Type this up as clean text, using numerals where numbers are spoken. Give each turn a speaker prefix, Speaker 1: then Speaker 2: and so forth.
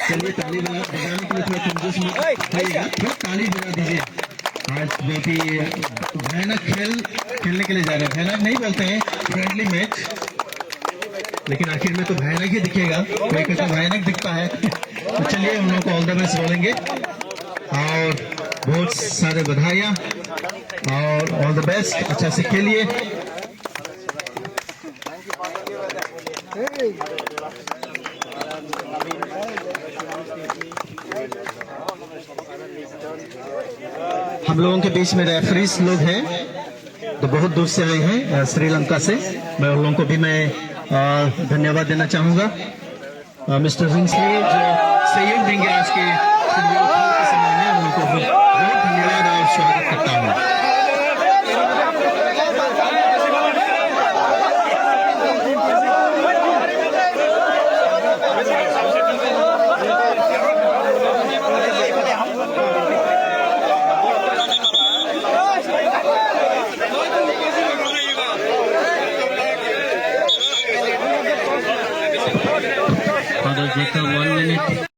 Speaker 1: चलिए ताली बजाने के लिए थोड़ा कंजूस रहिएगा, थोड़ा ताली बजा दीजिए। आज बहुत ही भयानक खेल खेलने के लिए जा रहे हैं। भयानक नहीं बोलते हैं, फ्रेंडली मैच, लेकिन आखिर में तो भयानक ही दिखेगा, कोई कुछ भयानक दिखता है। तो चलिए उन लोगों को ऑल द बेस्ट बोलेंगे और बहुत सारे बधाइयाँ और ऑल द बेस्ट, अच्छा से खेलिए। हम लोगों के बीच में रेफरीज लोग हैं, तो बहुत दूर से आए हैं श्रीलंका से। मैं उन लोगों को भी मैं धन्यवाद देना चाहूंगा। मिस्टर रिंग्सली जो सहयोग देंगे आज के समय में, उनको बहुत धन्यवाद और स्वागत करता हूँ।
Speaker 2: Father Jacob